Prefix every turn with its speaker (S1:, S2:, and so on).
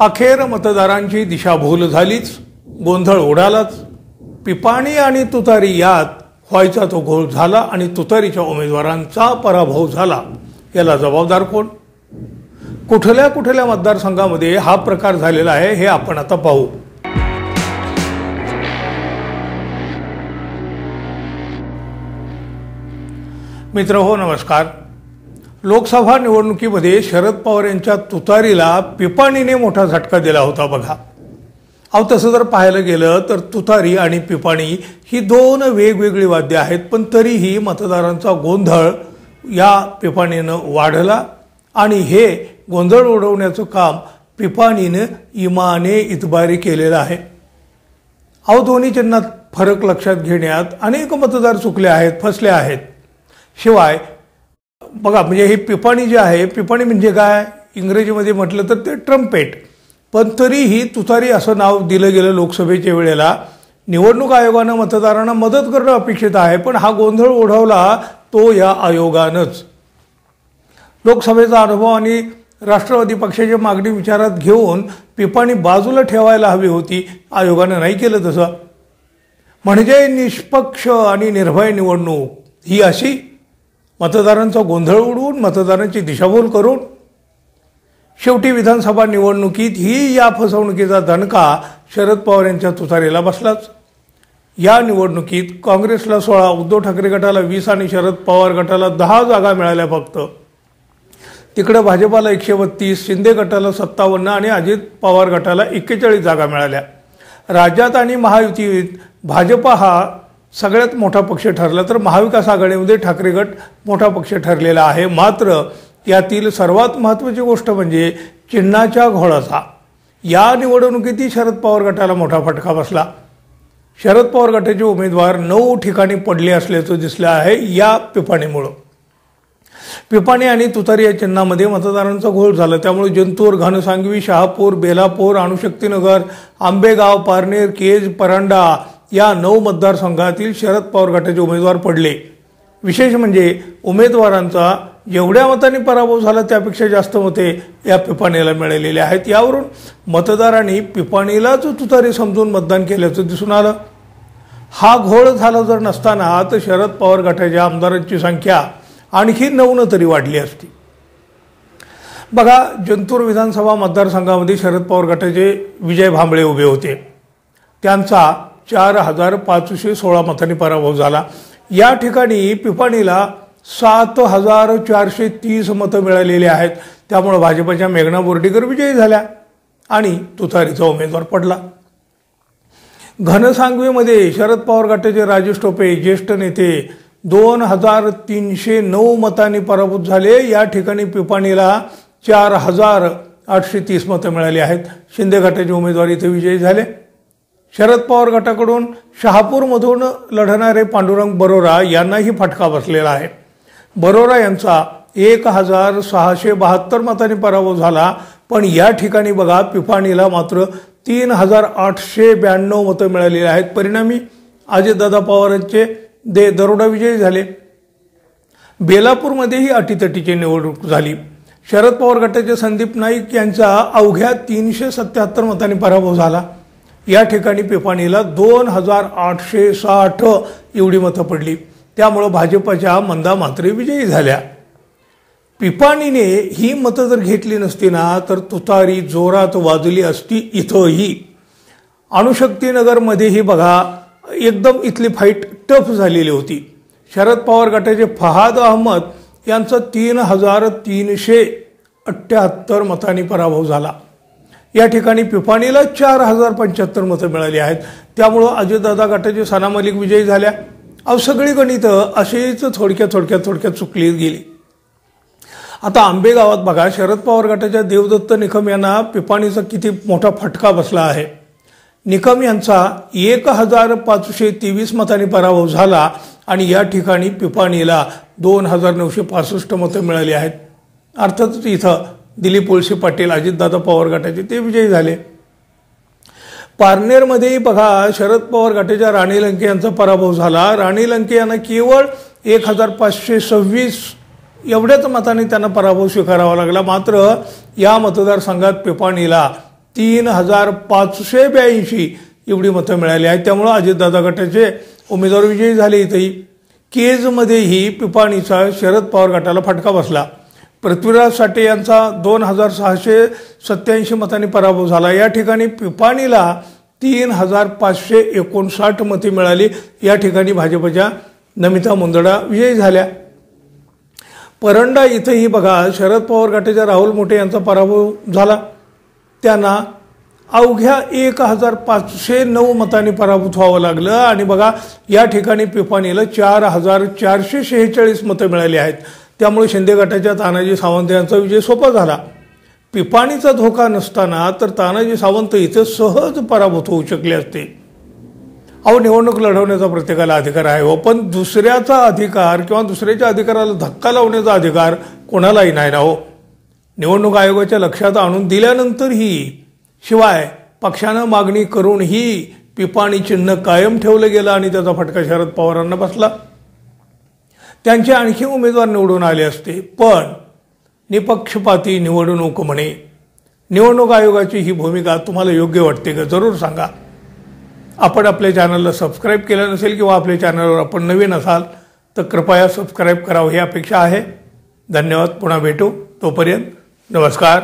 S1: अखेर मतदारांची दिशाभूल झालीच, गोंधळ उडालाच। पिपाणी आणि तुतारी यात व्हायचा तो घोळ झाला आणि तुतारीच्या उमेदवारांचा पराभव झाला। याला जबाबदार कोण? कुठल्या कुठल्या मतदारसंघामध्ये हा प्रकार झालेला आहे हे आपण आता पाहू। मित्रहो नमस्कार। लोकसभा निवडणुकीमध्ये शरद पवार यांच्या तुतारीला पिपाणीने मोठा झटका दिला होता बघा। तसं जर पाहायला गेलं तर तुतारी आणि पिपाणी ही दोन वेगवेगळी वाद्य आहेत, पण तरीही मतदारांचा गोंधळ या पिपाणीनं वाढला आणि हे गोंधळ उडवण्याचं काम पिपाणीने इमाने इतबारी केलेलं आहे। दोन्ही चिन्हात फरक लक्षात घेण्यात अनेक मतदार चुकले आहेत, फसले आहेत। शिवाय बघा, म्हणजे ही पिपाणी जी आहे, पिपाणी म्हणजे काय, इंग्रजीमध्ये म्हटलं तर ते ट्रम्पेट, पण तरीही तुतारी असं नाव दिलं गेलं लोकसभेच्या वेळेला। निवडणूक आयोगानं मतदारांना मदत करणं अपेक्षित आहे, पण हा गोंधळ ओढवला तो या आयोगानंच। लोकसभेचा अनुभव आणि राष्ट्रवादी पक्षाची मागणी विचारात घेऊन पिपाणी बाजूला ठेवायला हवी होती, आयोगानं नाही केलं तसं। म्हणजे निष्पक्ष आणि निर्भय निवडणूक ही अशी मतदारांचा गोंधळ उडवून, मतदारांची दिशाभूल करून। शेवटी विधानसभा निवडणुकीत ही या फसवणुकीचा दणका शरद पवार यांच्या तुतारीला बसलाच। या निवडणुकीत काँग्रेसला 16, उद्धव ठाकरे गटाला 20 आणि शरद पवार गटाला 10 जागा मिळाल्या फक्त। तिकडे भाजपाला 132, शिंदे गटाला 57 आणि अजित पवार गटाला 41 जागा मिळाल्या। राज्यात आणि महायुतीत भाजपा हा सगळ्यात मोठा पक्ष ठरला, तर महाविकास आघाडीमध्ये ठाकरे गट मोठा पक्ष ठरलेला आहे। मात्र यातील सर्वात महत्त्वाची गोष्ट म्हणजे चिन्हाच्या घोळाचा। या निवडणुकीतही शरद पवार गटाला मोठा फटका बसला। शरद पवार गटाचे उमेदवार 9 ठिकाणी पडले असल्याचं दिसलं आहे या पिपाणीमुळं। पिपाणी आणि तुतारी या चिन्हामध्ये मतदारांचा घोळ झाला, त्यामुळे जिंतूर, घनसांगवी, शहापूर, बेलापूर, अणुशक्तीनगर, आंबेगाव, पारनेर, केज, परांडा या 9 मतदारसंघातील शरद पवार गटाचे उमेदवार पडले। विशेष म्हणजे उमेदवारांचा जेवढ्या मतांनी पराभव झाला त्यापेक्षा जास्त मते या पिपाणीला मिळालेली आहेत। यावरून मतदारांनी पिपाणीलाच तुतारी समजून मतदान केल्याचं दिसून आलं। हा घोळ झाला जर नसताना तर शरद पवार गटाच्या आमदारांची संख्या आणखी 9 तरी वाढली असती। बघा, जिंतूर विधानसभा मतदारसंघामध्ये शरद पवार गटाचे विजय भांबळे उभे होते, त्यांचा 4516 मतांनी पराभव झाला। या ठिकाणी पिपाणीला 7430 मतं मिळालेली आहेत, त्यामुळे भाजपच्या मेघना बोर्डीकर विजयी झाल्या आणि तुतारीचा उमेदवार पडला। घनसांगवीमध्ये शरद पवार गटाचे राजेश टोपे ज्येष्ठ नेते 2309 मतांनी पराभूत झाले। या ठिकाणी पिपाणीला 4830 मतं मिळाली आहेत। शिंदे गटाचे उमेदवार इथे विजयी झाले। शरद पवार गटाकडून शहापूरमधून लढणारे पांडुरंग बरोरा यांनाही फटका बसलेला आहे। बरोरा यांचा 1672 मतांनी पराभव झाला, पण या ठिकाणी बघा पिपाणीला मात्र 3892 मतं मिळालेली आहेत। परिणामी अजितदादा पवारांचे दरोडा विजयी झाले। बेलापूरमध्येही अटीतटीची निवडणूक झाली। शरद पवार गटाचे संदीप नाईक यांचा अवघ्या 377 मतांनी पराभव झाला। या ठिकाणी पिपाणीला 2860 एवढी मतं पडली, त्यामुळे भाजपच्या मंदा मात्रे विजयी झाल्या। पिपाणीने ही मतं जर घेतली नसती ना तर तुतारी जोरात वाजली असती इथंही। अणुशक्तीनगरमध्येही बघा एकदम इथली फाईट टफ झालेली होती। शरद पवार गटाचे फहाद अहमद यांचा 3378 मतांनी पराभव झाला। या ठिकाणी पिपाणीला 4075 मतं मिळाली आहेत, त्यामुळं अजितदादा गटाचे सना मलिक विजयी झाल्या। सगळी गणितं अशीच थोडक्यात चुकली गेली। आता आंबेगावात बघा, शरद पवार गटाच्या देवदत्त निकम यांना पिपाणीचा किती मोठा फटका बसला आहे। निकम यांचा 1523 मतांनी पराभव झाला आणि या ठिकाणी पिपाणीला 2965 मतं मिळाली आहेत। अर्थातच इथं दिलीप वळसे पाटील अजितदादा पवार गटाचे ते विजयी झाले। पारनेरमध्ये बघा, शरद पवार गटाच्या राणी लंके यांचा पराभव झाला। राणी लंके यांना केवळ 1526 एवढ्याच मतांनी त्यांना पराभव स्वीकारावा लागला। मात्र या मतदारसंघात पिपाणीला 3582 एवढी मतं मिळाली आहेत. त्यामुळे अजितदादा गटाचे उमेदवार विजयी झाले. इथेही केजमध्येही पिपाणीचा शरद पवार गटाला फटका बसला. पृथ्वीराज साठे यांचा 2687 मतांनी पराभव झाला. या ठिकाणी पिपाणीला 3559 मते मिळाली. या ठिकाणी भाजपच्या नमिता मुंदडा विजयी झाल्या. परंडा इथंही बघा शरद पवार गटाच्या राहुल मोठे यांचा पराभव झाला. त्यांना अवघ्या 1509 मतांनी पराभूत व्हावं लागलं. आणि बघा या ठिकाणी पिपाणीला 4446 मतं मिळाली आहेत. त्यामुळे शिंदे गटाच्या तानाजी सावंत यांचा विजय सोपा झाला. पिपाणीचा धोका नसताना तर तानाजी सावंत इथे सहज पराभूत होऊ शकले असते. निवडणूक लढवण्याचा प्रत्येकाला अधिकार आहे, पण दुसऱ्याचा अधिकार किंवा दुसऱ्याच्या अधिकाराला धक्का लावण्याचा अधिकार कोणालाही नाही ना हो. निवडणूक आयोगाच्या लक्षात आणून दिल्यानंतरही शिवाय पक्षानं मागणी करूनही पिपाणी चिन्ह कायम ठेवलं गेलं आणि त्याचा फटका शरद पवारांना बसला. त्यांचे आणखी उमेदवार निवडून आले असते, पण निपक्षपाती निवडणूक म्हणे. निवडणूक आयोगाची ही भूमिका तुम्हाला योग्य वाटते का? जरूर सांगा. आपण आपल्या चॅनलला सबस्क्राईब केलं नसेल किंवा आपल्या चॅनलवर आपण नवीन असाल तर कृपया सबस्क्राईब करावं ही अपेक्षा आहे. धन्यवाद. पुन्हा भेटू. तोपर्यंत नमस्कार.